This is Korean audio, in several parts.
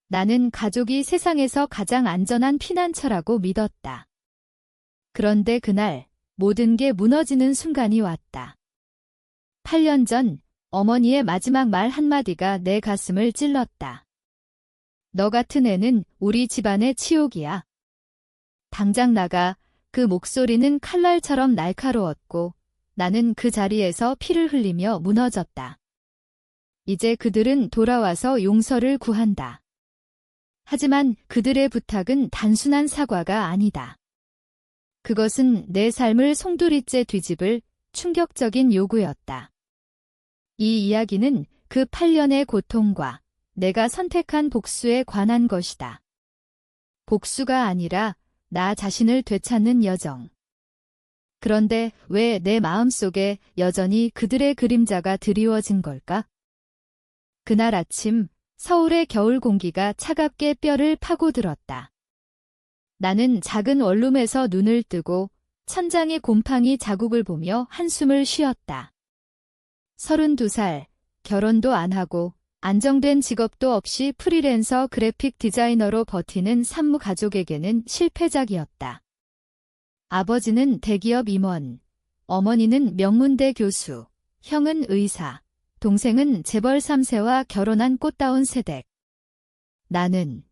나는 가족이 세상에서 가장 안전한 피난처라고 믿었다. 그런데 그날 모든 게 무너지는 순간이 왔다. 8년 전 어머니의 마지막 말 한마디가 내 가슴을 찔렀다. 너 같은 애는 우리 집안의 치욕이야. 당장 나가. 그 목소리는 칼날처럼 날카로웠고 나는 그 자리에서 피를 흘리며 무너졌다. 이제 그들은 돌아와서 용서를 구한다. 하지만 그들의 부탁은 단순한 사과가 아니다. 그것은 내 삶을 송두리째 뒤집을 충격적인 요구였다. 이 이야기는 그 8년의 고통과 내가 선택한 복수에 관한 것이다. 복수가 아니라 나 자신을 되찾는 여정. 그런데 왜 내 마음속에 여전히 그들의 그림자가 드리워진 걸까? 그날 아침 서울의 겨울 공기가 차갑게 뼈를 파고들었다. 나는 작은 원룸에서 눈을 뜨고 천장의 곰팡이 자국을 보며 한숨을 쉬었다. 32살, 결혼도 안 하고 안정된 직업도 없이 프리랜서 그래픽 디자이너로 버티는 산무 가족에게는 실패작이었다. 아버지는 대기업 임원, 어머니는 명문대 교수, 형은 의사, 동생은 재벌 3세와 결혼한 꽃다운 세댁. 나는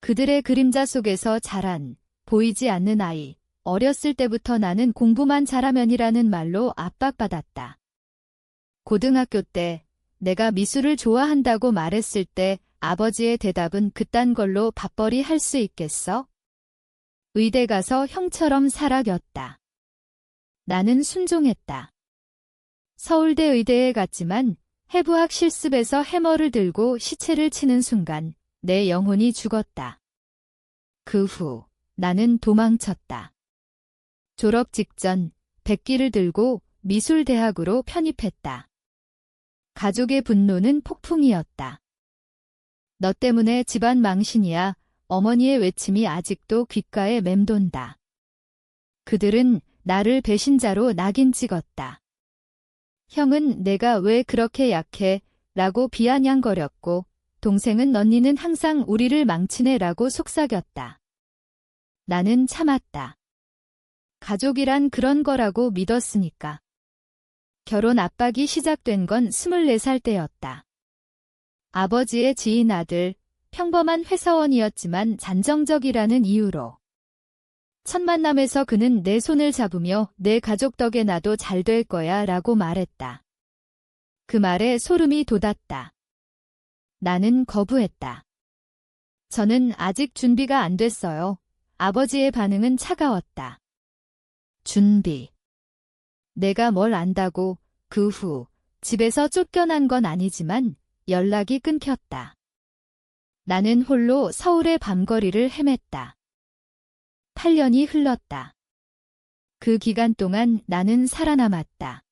그들의 그림자 속에서 자란, 보이지 않는 아이. 어렸을 때부터 나는 공부만 잘하면이라는 말로 압박받았다. 고등학교 때 내가 미술을 좋아한다고 말했을 때 아버지의 대답은 그딴 걸로 밥벌이 할 수 있겠어? 의대 가서 형처럼 살아겼다. 나는 순종했다. 서울대 의대에 갔지만 해부학 실습에서 해머를 들고 시체를 치는 순간 내 영혼이 죽었다. 그 후 나는 도망쳤다. 졸업 직전 백기를 들고 미술대학으로 편입했다. 가족의 분노는 폭풍이었다. 너 때문에 집안 망신이야. 어머니의 외침이 아직도 귓가에 맴돈다. 그들은 나를 배신자로 낙인 찍었다. 형은 내가 왜 그렇게 약해? 라고 비아냥거렸고 동생은 언니는 항상 우리를 망치네 라고 속삭였다. 나는 참았다. 가족이란 그런 거라고 믿었으니까. 결혼 압박이 시작된 건 24살 때였다. 아버지의 지인 아들, 평범한 회사원이었지만 잔정적이라는 이유로. 첫 만남에서 그는 내 손을 잡으며 내 가족 덕에 나도 잘 될 거야 라고 말했다. 그 말에 소름이 돋았다. 나는 거부했다. 저는 아직 준비가 안 됐어요. 아버지의 반응은 차가웠다. 준비. 내가 뭘 안다고. 그 후 집에서 쫓겨난 건 아니지만 연락이 끊겼다. 나는 홀로 서울의 밤거리를 헤맸다. 8년이 흘렀다. 그 기간 동안 나는 살아남았다.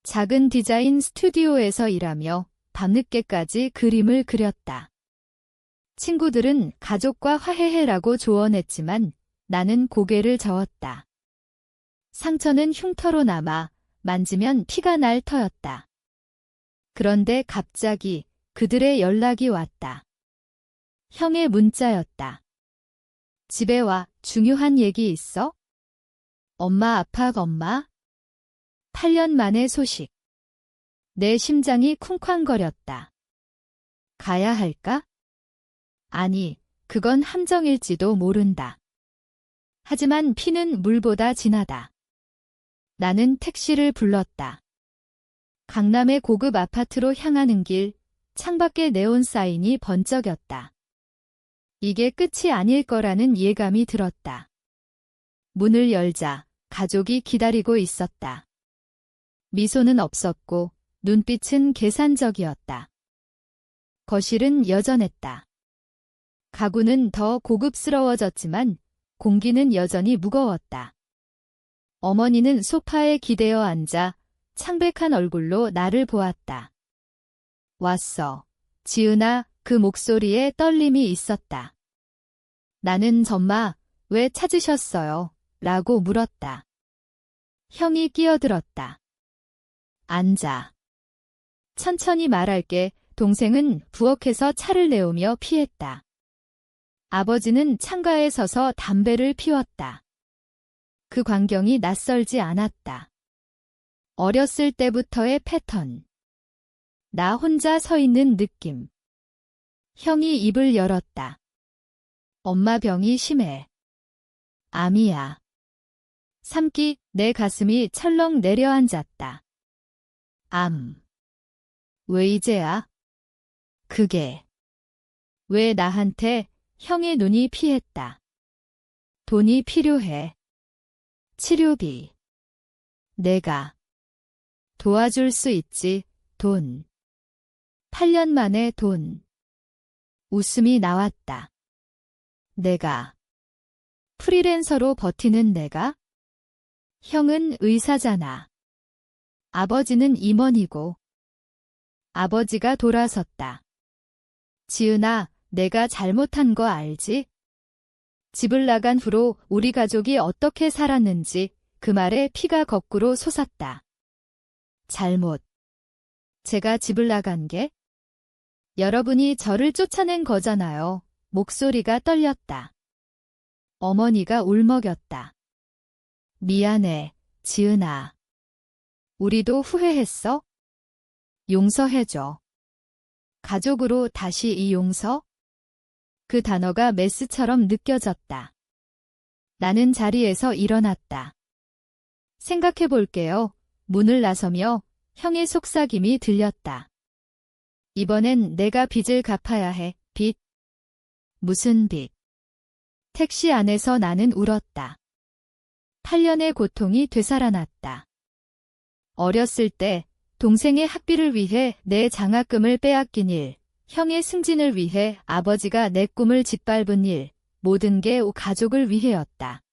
작은 디자인 스튜디오에서 일하며 밤늦게까지 그림을 그렸다. 친구들은 가족과 화해해라고 조언했지만 나는 고개를 저었다. 상처는 흉터로 남아 만지면 피가 날 터였다. 그런데 갑자기 그들의 연락이 왔다. 형의 문자였다. 집에 와. 중요한 얘기 있어? 엄마 아파 엄마? 8년 만의 소식. 내 심장이 쿵쾅거렸다. 가야 할까? 아니, 그건 함정일지도 모른다. 하지만 피는 물보다 진하다. 나는 택시를 불렀다. 강남의 고급 아파트로 향하는 길, 창밖에 네온 사인이 번쩍였다. 이게 끝이 아닐 거라는 예감이 들었다. 문을 열자 가족이 기다리고 있었다. 미소는 없었고 눈빛은 계산적이었다. 거실은 여전했다. 가구는 더 고급스러워졌지만 공기는 여전히 무거웠다. 어머니는 소파에 기대어 앉아 창백한 얼굴로 나를 보았다. 왔어. 지은아. 그 목소리에 떨림이 있었다. 나는 전마, 왜 찾으셨어요? 라고 물었다. 형이 끼어들었다. 앉아. 천천히 말할게. 동생은 부엌에서 차를 내오며 피했다. 아버지는 창가에 서서 담배를 피웠다. 그 광경이 낯설지 않았다. 어렸을 때부터의 패턴. 나 혼자 서 있는 느낌. 형이 입을 열었다. 엄마 병이 심해. 암이야. 삼기 내 가슴이 철렁 내려앉았다. 암. 왜 이제야? 그게. 왜 나한테? 형의 눈이 피했다. 돈이 필요해. 치료비. 내가 도와줄 수 있지, 돈. 8년 만에 돈. 웃음이 나왔다. 내가. 프리랜서로 버티는 내가? 형은 의사잖아. 아버지는 임원이고. 아버지가 돌아섰다. 지은아, 내가 잘못한 거 알지? 집을 나간 후로 우리 가족이 어떻게 살았는지 그 말에 피가 거꾸로 솟았다. 잘못. 제가 집을 나간 게? 여러분이 저를 쫓아낸 거잖아요. 목소리가 떨렸다. 어머니가 울먹였다. 미안해, 지은아. 우리도 후회했어? 용서해줘. 가족으로 다시 이 용서? 그 단어가 메스처럼 느껴졌다. 나는 자리에서 일어났다. 생각해 볼게요. 문을 나서며 형의 속삭임이 들렸다. 이번엔 내가 빚을 갚아야 해. 빚. 무슨 빚? 택시 안에서 나는 울었다. 8년의 고통이 되살아났다. 어렸을 때 동생의 학비를 위해 내 장학금을 빼앗긴 일, 형의 승진을 위해 아버지가 내 꿈을 짓밟은 일, 모든 게 가족을 위해였다.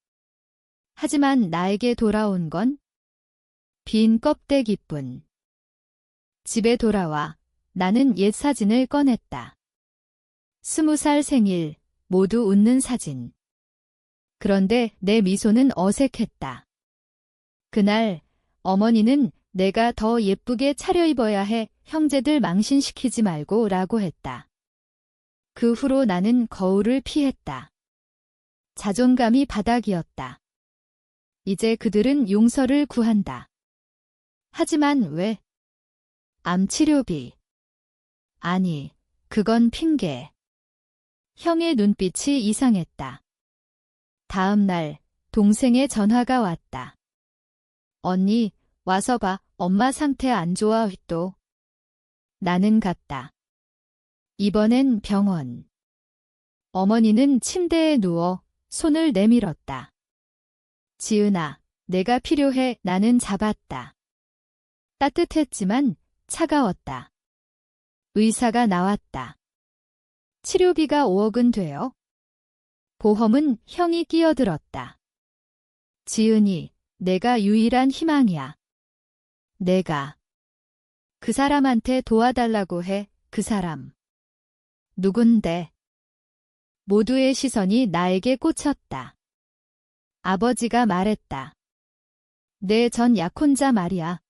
하지만 나에게 돌아온 건 빈 껍데기뿐. 집에 돌아와 나는 옛 사진을 꺼냈다. 20살 생일, 모두 웃는 사진. 그런데 내 미소는 어색했다. 그날 어머니는 내가 더 예쁘게 차려입어야 해, 형제들 망신시키지 말고 라고 했다. 그 후로 나는 거울을 피했다. 자존감이 바닥이었다. 이제 그들은 용서를 구한다. 하지만 왜? 암 치료비. 아니, 그건 핑계. 형의 눈빛이 이상했다. 다음 날 동생의 전화가 왔다. 언니, 와서 봐. 엄마 상태 안 좋아. 또. 나는 갔다. 이번엔 병원. 어머니는 침대에 누워 손을 내밀었다. 지은아, 내가 필요해. 나는 잡았다. 따뜻했지만 차가웠다. 의사가 나왔다. 치료비가 5억은 돼요. 보험은 형이 끼어들었다. 지은이, 내가 유일한 희망이야. 내가. 그 사람한테 도와달라고 해. 그 사람. 누군데? 모두의 시선이 나에게 꽂혔다. 아버지가 말했다. 내 전 약혼자 말이야.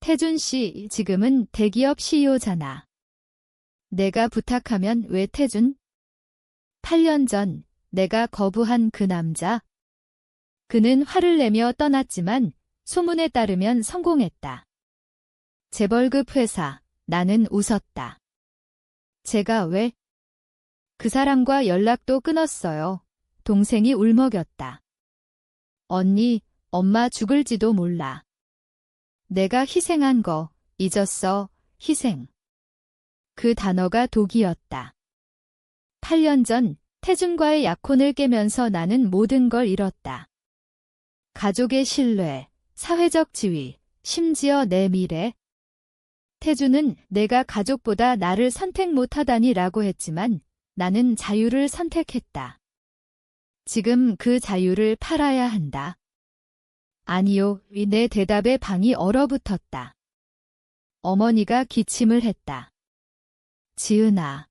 태준 씨, 지금은 대기업 CEO잖아. 내가 부탁하면 왜 태준? 8년 전 내가 거부한 그 남자. 그는 화를 내며 떠났지만 소문에 따르면 성공했다. 재벌급 회사, 나는 웃었다. 제가 왜? 그 사람과 연락도 끊었어요. 동생이 울먹였다. 언니, 엄마 죽을지도 몰라. 내가 희생한 거 잊었어, 희생. 그 단어가 독이었다. 8년 전 태준과의 약혼을 깨면서 나는 모든 걸 잃었다. 가족의 신뢰, 사회적 지위, 심지어 내 미래. 태준은 내가 가족보다 나를 선택 못하다니라고 했지만 나는 자유를 선택했다. 지금 그 자유를 팔아야 한다. 아니요, 내 대답에 방이 얼어붙었다. 어머니가 기침을 했다. 지은아.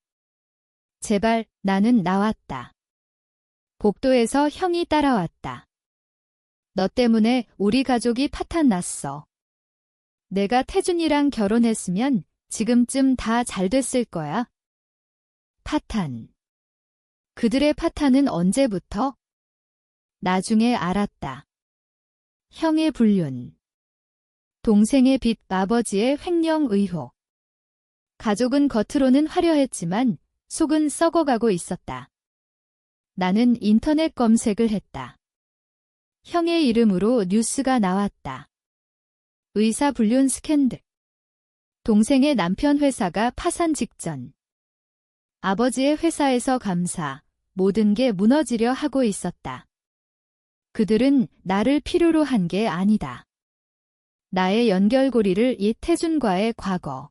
제발, 나는 나왔다. 복도에서 형이 따라왔다. 너 때문에 우리 가족이 파탄났어. 내가 태준이랑 결혼했으면 지금쯤 다 잘 됐을 거야. 파탄. 그들의 파탄은 언제부터? 나중에 알았다. 형의 불륜. 동생의 빚, 아버지의 횡령 의혹. 가족은 겉으로는 화려했지만 속은 썩어가고 있었다. 나는 인터넷 검색을 했다. 형의 이름으로 뉴스가 나왔다. 의사 불륜 스캔들. 동생의 남편 회사가 파산 직전. 아버지의 회사에서 감사, 모든 게 무너지려 하고 있었다. 그들은 나를 필요로 한 게 아니다. 나의 연결고리를 이 태준과의 과거.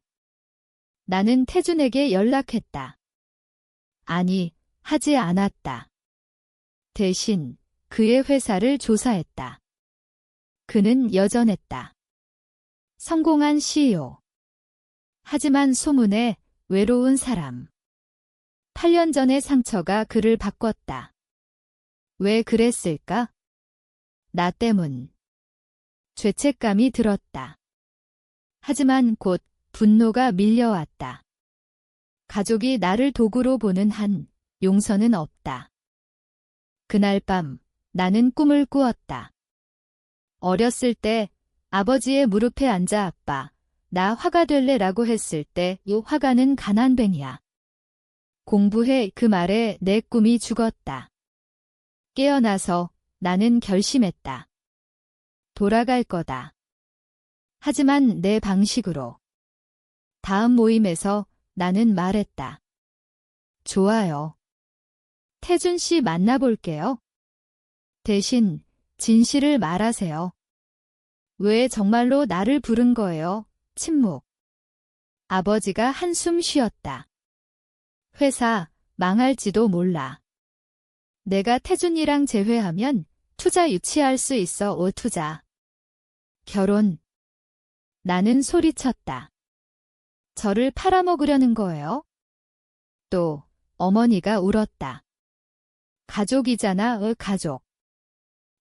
나는 태준에게 연락했다. 아니, 하지 않았다. 대신 그의 회사를 조사했다. 그는 여전했다. 성공한 CEO. 하지만 소문에 외로운 사람. 8년 전의 상처가 그를 바꿨다. 왜 그랬을까? 나 때문. 죄책감이 들었다. 하지만 곧 분노가 밀려왔다. 가족이 나를 도구로 보는 한 용서는 없다. 그날 밤 나는 꿈을 꾸었다. 어렸을 때 아버지의 무릎에 앉아 아빠, 나 화가 될래라고 했을 때 이 화가는 가난뱅이야. 공부해 그 말에 내 꿈이 죽었다. 깨어나서 나는 결심했다. 돌아갈 거다. 하지만 내 방식으로. 다음 모임에서 나는 말했다. 좋아요. 태준 씨 만나볼게요. 대신 진실을 말하세요. 왜 정말로 나를 부른 거예요? 침묵. 아버지가 한숨 쉬었다. 회사 망할지도 몰라. 내가 태준이랑 재회하면 투자 유치할 수 있어. 투자. 결혼. 나는 소리쳤다. 저를 팔아먹으려는 거예요? 또 어머니가 울었다. 가족이잖아. 가족.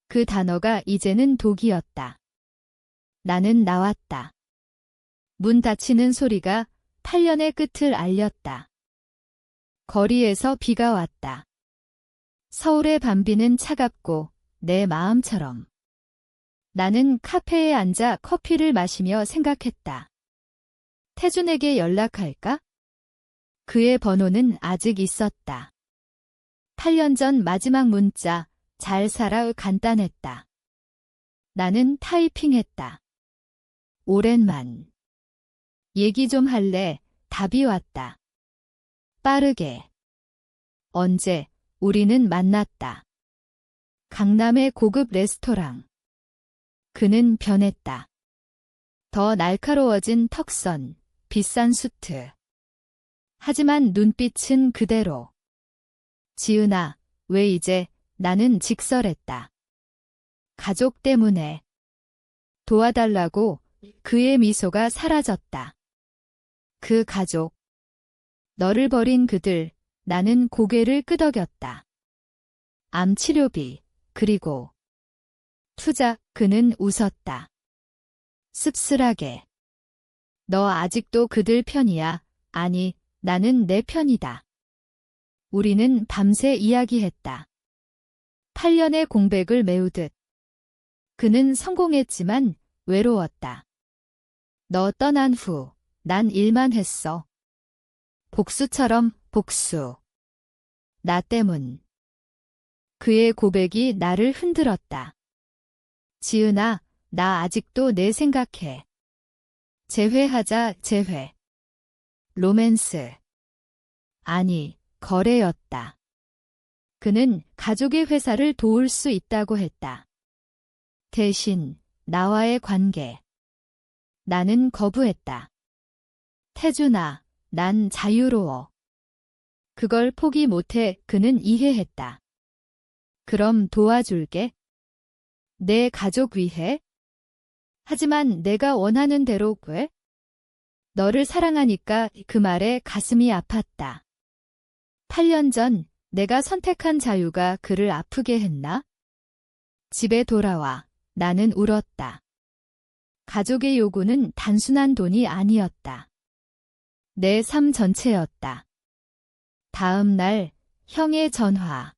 그 단어가 이제는 독이었다. 나는 나왔다. 문 닫히는 소리가 8년의 끝을 알렸다. 거리에서 비가 왔다. 서울의 밤비는 차갑고 내 마음처럼. 나는 카페에 앉아 커피를 마시며 생각했다. 태준에게 연락할까? 그의 번호는 아직 있었다. 8년 전 마지막 문자, 잘 살아. 간단했다. 나는 타이핑했다. 오랜만. 얘기 좀 할래? 답이 왔다. 빠르게. 언제? 우리는 만났다. 강남의 고급 레스토랑. 그는 변했다. 더 날카로워진 턱선, 비싼 수트. 하지만 눈빛은 그대로. 지은아, 왜 이제? 나는 직설했다. 가족 때문에. 도와달라고. 그의 미소가 사라졌다. 그 가족. 너를 버린 그들. 나는 고개를 끄덕였다. 암 치료비, 그리고 투자. 그는 웃었다. 씁쓸하게. 너 아직도 그들 편이야. 아니, 나는 내 편이다. 우리는 밤새 이야기했다. 8년의 공백을 메우듯. 그는 성공했지만 외로웠다. 너 떠난 후 난 일만 했어. 복수처럼 복수. 나 때문. 그의 고백이 나를 흔들었다. 지은아, 나 아직도 내 생각해. 재회하자. 재회. 로맨스. 아니, 거래였다. 그는 가족의 회사를 도울 수 있다고 했다. 대신 나와의 관계. 나는 거부했다. 태준아, 난 자유로워. 그걸 포기 못해. 그는 이해했다. 그럼 도와줄게. 내 가족 위해? 하지만 내가 원하는 대로 왜? 너를 사랑하니까. 그 말에 가슴이 아팠다. 8년 전 내가 선택한 자유가 그를 아프게 했나? 집에 돌아와 나는 울었다. 가족의 요구는 단순한 돈이 아니었다. 내 삶 전체였다. 다음 날 형의 전화.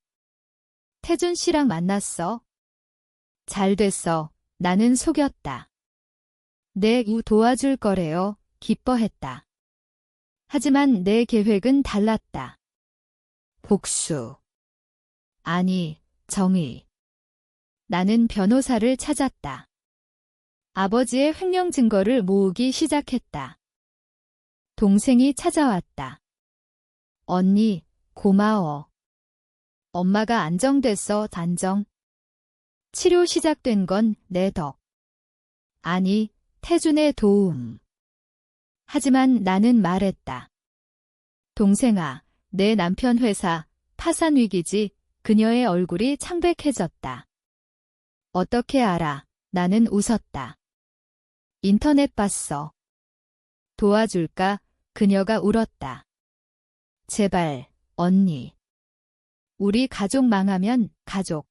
태준 씨랑 만났어. 잘 됐어. 나는 속였다. 내 도와줄 거래요. 기뻐했다. 하지만 내 계획은 달랐다. 복수. 아니, 정의. 나는 변호사를 찾았다. 아버지의 횡령 증거를 모으기 시작했다. 동생이 찾아왔다. 언니, 고마워. 엄마가 안정됐어, 단정. 치료 시작된 건 내 덕. 아니, 태준의 도움. 하지만 나는 말했다. 동생아, 내 남편 회사 파산 위기지. 그녀의 얼굴이 창백해졌다. 어떻게 알아? 나는 웃었다. 인터넷 봤어. 도와줄까? 그녀가 울었다. 제발, 언니. 우리 가족 망하면 가족.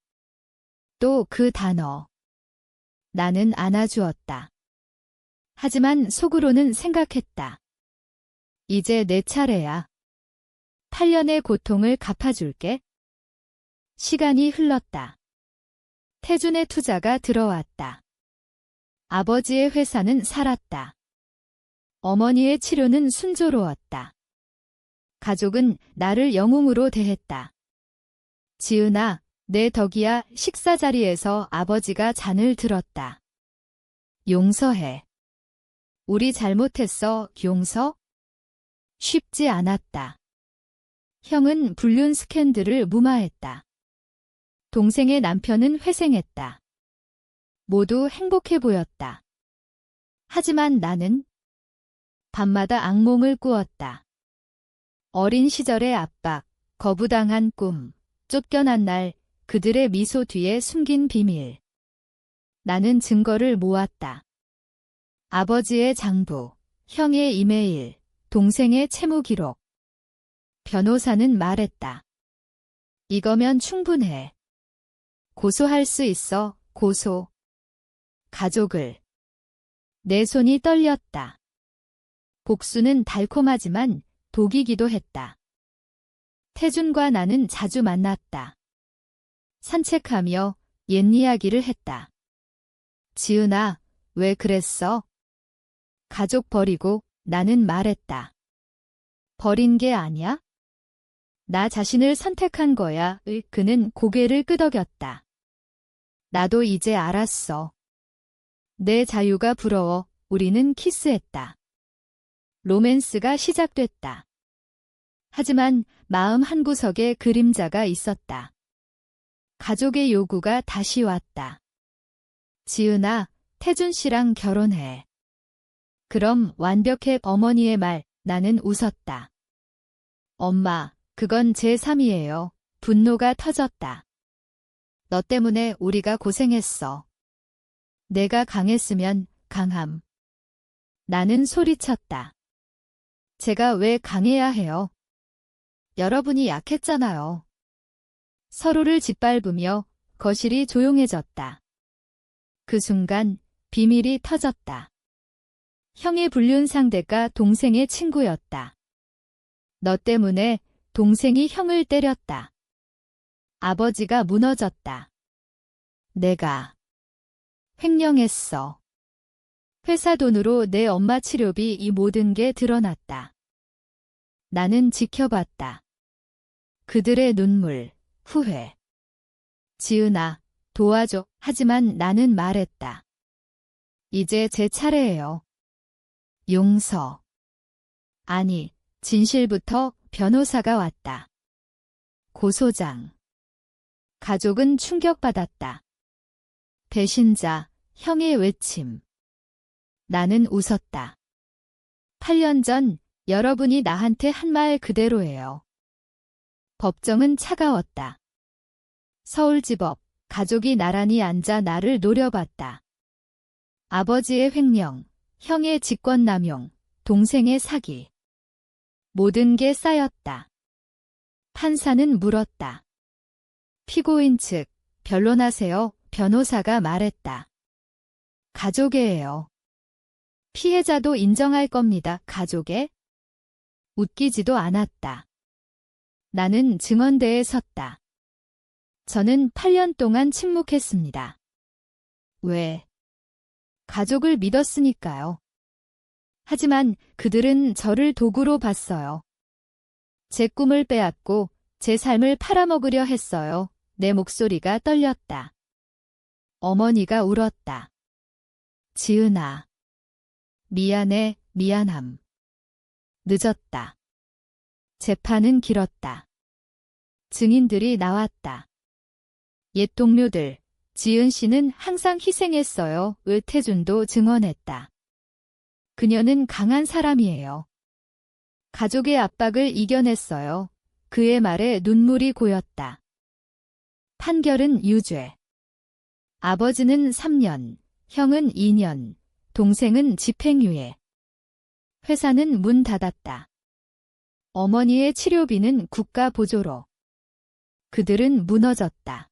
또 그 단어. 나는 안아주었다. 하지만 속으로는 생각했다. 이제 내 차례야. 8년의 고통을 갚아줄게. 시간이 흘렀다. 태준의 투자가 들어왔다. 아버지의 회사는 살았다. 어머니의 치료는 순조로웠다. 가족은 나를 영웅으로 대했다. 지은아, 내 덕이야. 식사 자리에서 아버지가 잔을 들었다. 용서해. 우리 잘못했어, 용서? 쉽지 않았다. 형은 불륜 스캔들을 무마했다. 동생의 남편은 회생했다. 모두 행복해 보였다. 하지만 나는 밤마다 악몽을 꾸었다. 어린 시절의 압박, 거부당한 꿈, 쫓겨난 날, 그들의 미소 뒤에 숨긴 비밀. 나는 증거를 모았다. 아버지의 장부, 형의 이메일, 동생의 채무 기록. 변호사는 말했다. 이거면 충분해. 고소할 수 있어, 고소. 가족을. 내 손이 떨렸다. 복수는 달콤하지만 독이기도 했다. 태준과 나는 자주 만났다. 산책하며 옛 이야기를 했다. 지은아, 왜 그랬어? 가족 버리고 나는 말했다. 버린 게 아니야? 나 자신을 선택한 거야. 그는 고개를 끄덕였다. 나도 이제 알았어. 내 자유가 부러워. 우리는 키스했다. 로맨스가 시작됐다. 하지만 마음 한구석에 그림자가 있었다. 가족의 요구가 다시 왔다. 지은아, 태준 씨랑 결혼해. 그럼 완벽해. 어머니의 말. 나는 웃었다. 엄마, 그건 제3이에요. 분노가 터졌다. 너 때문에 우리가 고생했어. 내가 강했으면 강함. 나는 소리쳤다. 제가 왜 강해야 해요? 여러분이 약했잖아요. 서로를 짓밟으며 거실이 조용해졌다. 그 순간 비밀이 터졌다. 형의 불륜 상대가 동생의 친구였다. 너 때문에 동생이 형을 때렸다. 아버지가 무너졌다. 내가 횡령했어. 회사 돈으로 내 엄마 치료비. 이 모든 게 드러났다. 나는 지켜봤다. 그들의 눈물, 후회. 지은아, 도와줘. 하지만 나는 말했다. 이제 제 차례예요. 용서. 아니, 진실부터. 변호사가 왔다. 고소장. 가족은 충격받았다. 배신자, 형의 외침. 나는 웃었다. 8년 전 여러분이 나한테 한 말 그대로예요. 법정은 차가웠다. 서울지법, 가족이 나란히 앉아 나를 노려봤다. 아버지의 횡령, 형의 직권남용, 동생의 사기. 모든 게 쌓였다. 판사는 물었다. 피고인 측, 변론하세요. 변호사가 말했다. 가족애예요. 피해자도 인정할 겁니다. 가족애? 웃기지도 않았다. 나는 증언대에 섰다. 저는 8년 동안 침묵했습니다. 왜? 가족을 믿었으니까요. 하지만 그들은 저를 도구로 봤어요. 제 꿈을 빼앗고 제 삶을 팔아먹으려 했어요. 내 목소리가 떨렸다. 어머니가 울었다. 지은아. 미안해, 미안함. 늦었다. 재판은 길었다. 증인들이 나왔다. 옛 동료들, 지은 씨는 항상 희생했어요. 을태준도 증언했다. 그녀는 강한 사람이에요. 가족의 압박을 이겨냈어요. 그의 말에 눈물이 고였다. 판결은 유죄. 아버지는 3년, 형은 2년, 동생은 집행유예. 회사는 문 닫았다. 어머니의 치료비는 국가 보조로. 그들은 무너졌다.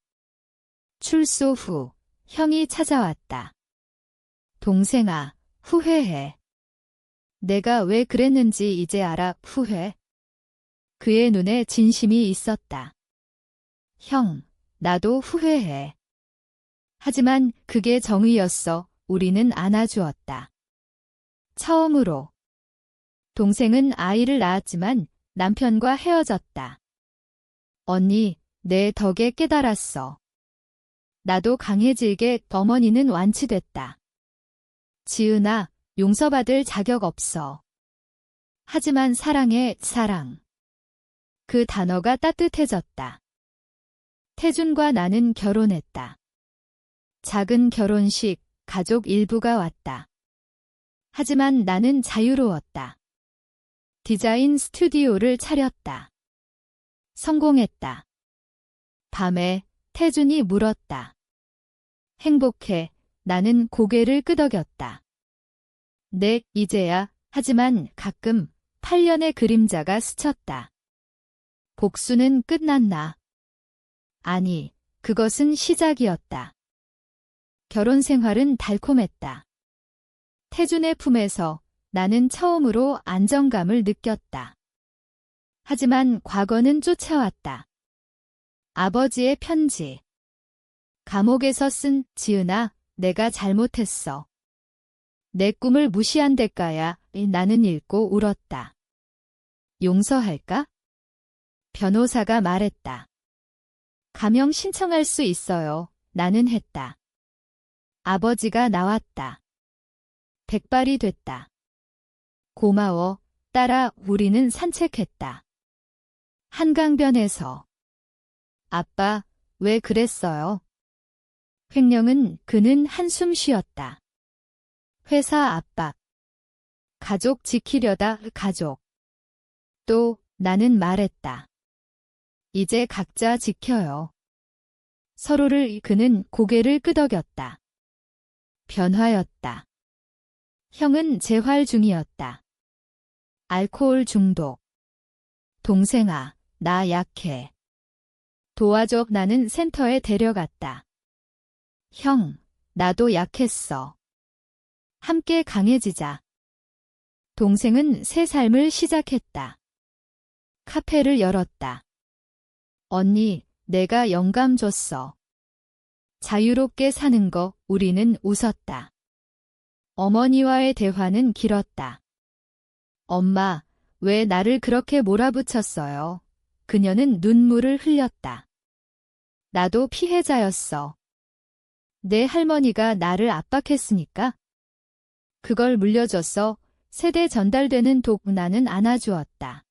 출소 후 형이 찾아왔다. 동생아, 후회해. 내가 왜 그랬는지 이제 알아. 후회. 그의 눈에 진심이 있었다. 형, 나도 후회해. 하지만 그게 정의였어. 우리는 안아주었다. 처음으로. 동생은 아이를 낳았지만 남편과 헤어졌다. 언니, 내 덕에 깨달았어. 나도 강해질게. 어머니는 완치됐다. 지은아, 용서받을 자격 없어. 하지만 사랑해, 사랑. 그 단어가 따뜻해졌다. 태준과 나는 결혼했다. 작은 결혼식, 가족 일부가 왔다. 하지만 나는 자유로웠다. 디자인 스튜디오를 차렸다. 성공했다. 밤에 태준이 물었다. 행복해. 나는 고개를 끄덕였다. 네, 이제야. 하지만 가끔 8년의 그림자가 스쳤다. 복수는 끝났나? 아니, 그것은 시작이었다. 결혼 생활은 달콤했다. 태준의 품에서 나는 처음으로 안정감을 느꼈다. 하지만 과거는 쫓아왔다. 아버지의 편지. 감옥에서 쓴 지은아, 내가 잘못했어. 내 꿈을 무시한 대가야. 나는 읽고 울었다. 용서할까? 변호사가 말했다. 가명 신청할 수 있어요. 나는 했다. 아버지가 나왔다. 백발이 됐다. 고마워, 딸아. 우리는 산책했다. 한강변에서. 아빠, 왜 그랬어요? 횡령은 그는 한숨 쉬었다. 회사 압박. 가족 지키려다. 가족. 또 나는 말했다. 이제 각자 지켜요. 서로를. 그는 고개를 끄덕였다. 변화였다. 형은 재활 중이었다. 알코올 중독. 동생아, 나 약해. 도와줘. 나는 센터에 데려갔다. 형, 나도 약했어. 함께 강해지자. 동생은 새 삶을 시작했다. 카페를 열었다. 언니, 내가 영감 줬어. 자유롭게 사는 거. 우리는 웃었다. 어머니와의 대화는 길었다. 엄마, 왜 나를 그렇게 몰아붙였어요? 그녀는 눈물을 흘렸다. 나도 피해자였어. 내 할머니가 나를 압박했으니까. 그걸 물려줘서 세대 전달되는 독. 나는 안아주었다.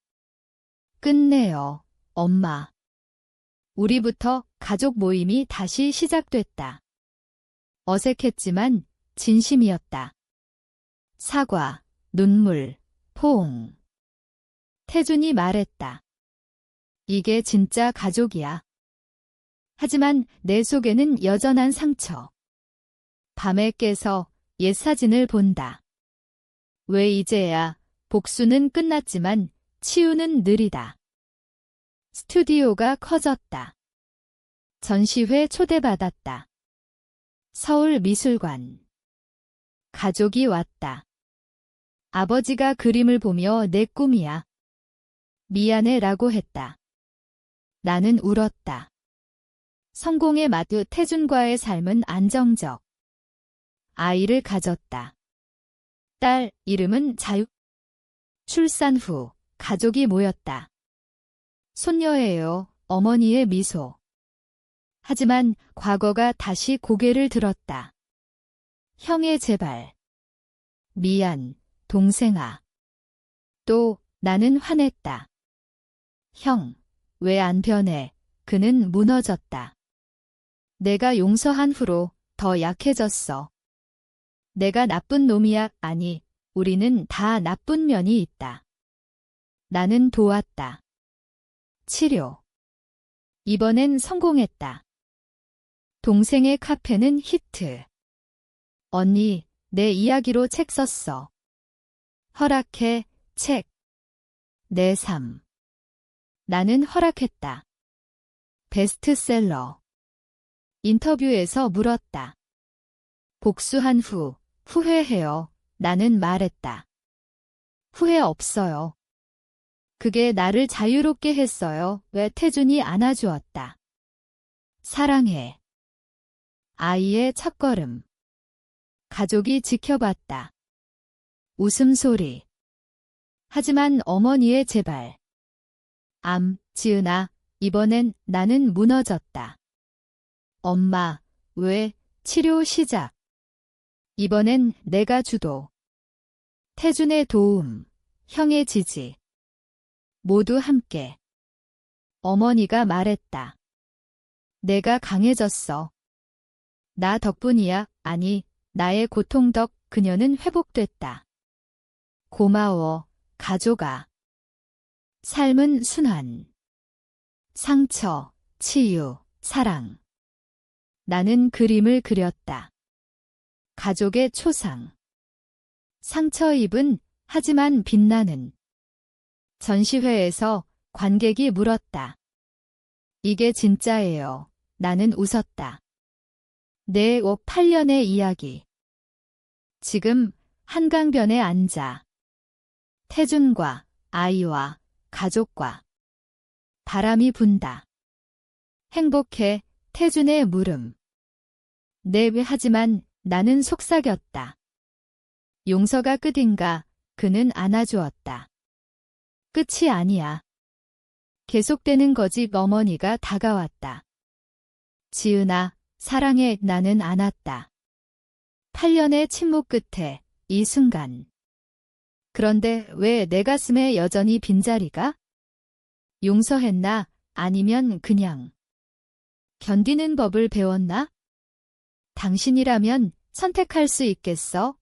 끝내요, 엄마. 우리부터 가족 모임이 다시 시작됐다. 어색했지만 진심이었다. 사과, 눈물, 포옹. 태준이 말했다. 이게 진짜 가족이야. 하지만 내 속에는 여전한 상처. 밤에 깨서 옛 사진을 본다. 왜 이제야? 복수는 끝났지만 치유는 느리다. 스튜디오가 커졌다. 전시회 초대받았다. 서울미술관. 가족이 왔다. 아버지가 그림을 보며 내 꿈이야. 미안해라고 했다. 나는 울었다. 성공의 마두 태준과의 삶은 안정적. 아이를 가졌다. 딸 이름은 자유. 출산 후 가족이 모였다. 손녀예요. 어머니의 미소. 하지만 과거가 다시 고개를 들었다. 형의 제발. 미안, 동생아. 또 나는 화냈다. 형, 왜 안 변해? 그는 무너졌다. 내가 용서한 후로 더 약해졌어. 내가 나쁜 놈이야. 아니, 우리는 다 나쁜 면이 있다. 나는 도왔다. 치료. 이번엔 성공했다. 동생의 카페는 히트. 언니, 내 이야기로 책 썼어. 허락해, 책. 내 삶. 나는 허락했다. 베스트셀러. 인터뷰에서 물었다. 복수한 후, 후회해요. 나는 말했다. 후회 없어요. 그게 나를 자유롭게 했어요. 왜 태준이 안아주었다. 사랑해. 아이의 첫걸음. 가족이 지켜봤다. 웃음소리. 하지만 어머니의 제발. 지은아, 이번엔 나는 무너졌다. 엄마, 왜? 치료 시작. 이번엔 내가 주도. 태준의 도움, 형의 지지. 모두 함께. 어머니가 말했다. 내가 강해졌어. 나 덕분이야. 아니, 나의 고통 덕 그녀는 회복됐다. 고마워, 가족아. 삶은 순환. 상처, 치유, 사랑. 나는 그림을 그렸다. 가족의 초상. 상처 입은 하지만 빛나는. 전시회에서 관객이 물었다. 이게 진짜예요. 나는 웃었다. 내 8년의 이야기. 지금 한강변에 앉아. 태준과 아이와 가족과 바람이 분다. 행복해. 태준의 물음. 네, 하지만 나는 속삭였다. 용서가 끝인가? 그는 안아주었다. 끝이 아니야. 계속되는 거지. 어머니가 다가왔다. 지은아, 사랑해. 나는 안았다. 8년의 침묵 끝에 이 순간. 그런데 왜 내 가슴에 여전히 빈자리가? 용서했나? 아니면 그냥 견디는 법을 배웠나? 당신이라면 선택할 수 있겠어?